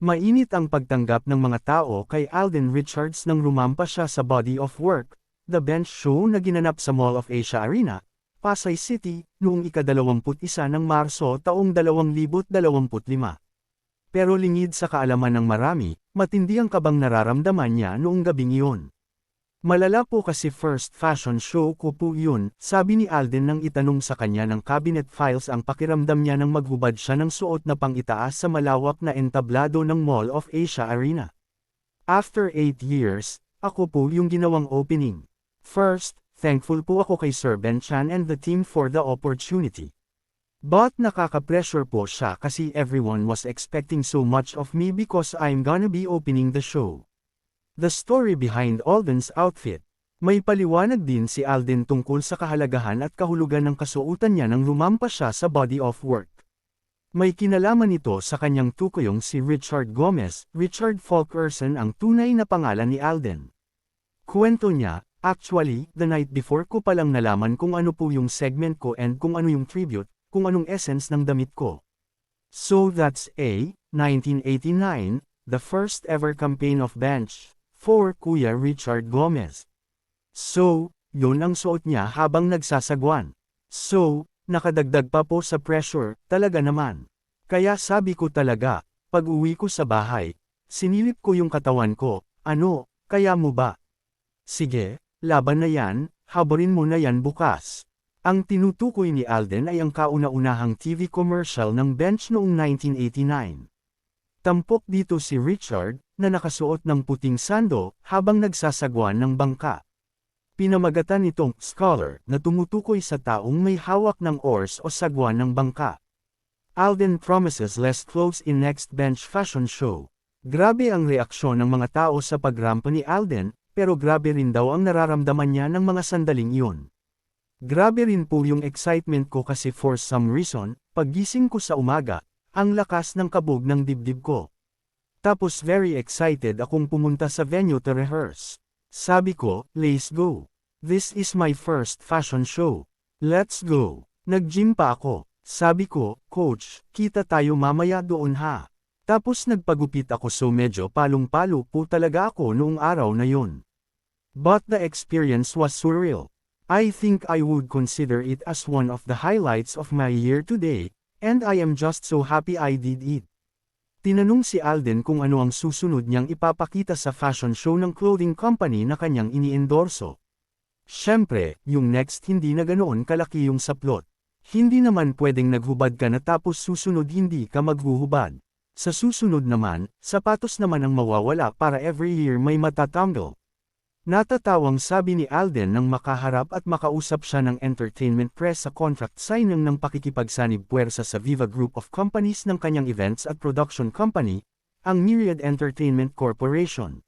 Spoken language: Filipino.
Mainit ang pagtanggap ng mga tao kay Alden Richards nang rumampa siya sa Body of Work, The Bench Show na ginanap sa Mall of Asia Arena, Pasay City, noong ika-21 ng Marso taong 2025. Pero lingid sa kaalaman ng marami, matindi ang kabang nararamdaman niya noong gabing iyon. Malala po kasi first fashion show ko po yun, sabi ni Alden nang itanong sa kanya ng cabinet files ang pakiramdam niya nang maghubad siya ng suot na pang-itaas sa malawak na entablado ng Mall of Asia Arena. After 8 years, ako po yung ginawang opening. First, thankful po ako kay Sir Ben Chan and the team for the opportunity. But nakaka-pressure po siya kasi everyone was expecting so much of me because I'm gonna be opening the show. The story behind Alden's outfit. May paliwanag din si Alden tungkol sa kahalagahan at kahulugan ng kasuotan niya nang rumampa siya sa Body of Work. May kinalaman ito sa kanyang tukoyong si Richard Gomez. Richard Fulkerson ang tunay na pangalan ni Alden. Kwento niya, actually, the night before ko palang nalaman kung ano po yung segment ko and kung ano yung tribute, kung anong essence ng damit ko. So that's 1989, the first ever campaign of Bench for Kuya Richard Gomez. So, yun ang suot niya habang nagsasagwan. So, nakadagdag pa po sa pressure, talaga naman. Kaya sabi ko talaga, pag uwi ko sa bahay, sinilip ko yung katawan ko, ano, kaya mo ba? Sige, laban na yan, habarin mo na yan bukas. Ang tinutukoy ni Alden ay ang kauna-unahang TV commercial ng Bench noong 1989. Tampok dito si Richard, na nakasuot ng puting sando, habang nagsasagwan ng bangka. Pinamagatan itong scholar na tumutukoy sa taong may hawak ng oars o sagwan ng bangka. Alden promises less clothes in next Bench fashion show. Grabe ang reaksyon ng mga tao sa pagrampa ni Alden, pero grabe rin daw ang nararamdaman niya ng mga sandaling iyon. Grabe rin po yung excitement ko kasi for some reason, paggising ko sa umaga, ang lakas ng kabog ng dibdib ko. Tapos very excited akong pumunta sa venue to rehearse. Sabi ko, let's go. This is my first fashion show. Let's go. Nag-gym pa ako. Sabi ko, coach, kita tayo mamaya doon ha. Tapos nagpagupit ako so medyo palong-palo po talaga ako noong araw na yun. But the experience was surreal. I think I would consider it as one of the highlights of my year today, and I am just so happy I did it. Tinanong si Alden kung ano ang susunod niyang ipapakita sa fashion show ng clothing company na kanyang iniendorso. Siyempre, yung next hindi na ganoon kalaki yung saplot. Hindi naman pwedeng naghubad ka na tapos susunod hindi ka maghuhubad. Sa susunod naman, sapatos naman ang mawawala para every year may matatanggal. Natatawang sabi ni Alden nang makaharap at makausap siya ng entertainment press sa contract signing ng pakikipagsanib puwersa sa Viva Group of Companies ng kanyang events at production company, ang Myriad Entertainment Corporation.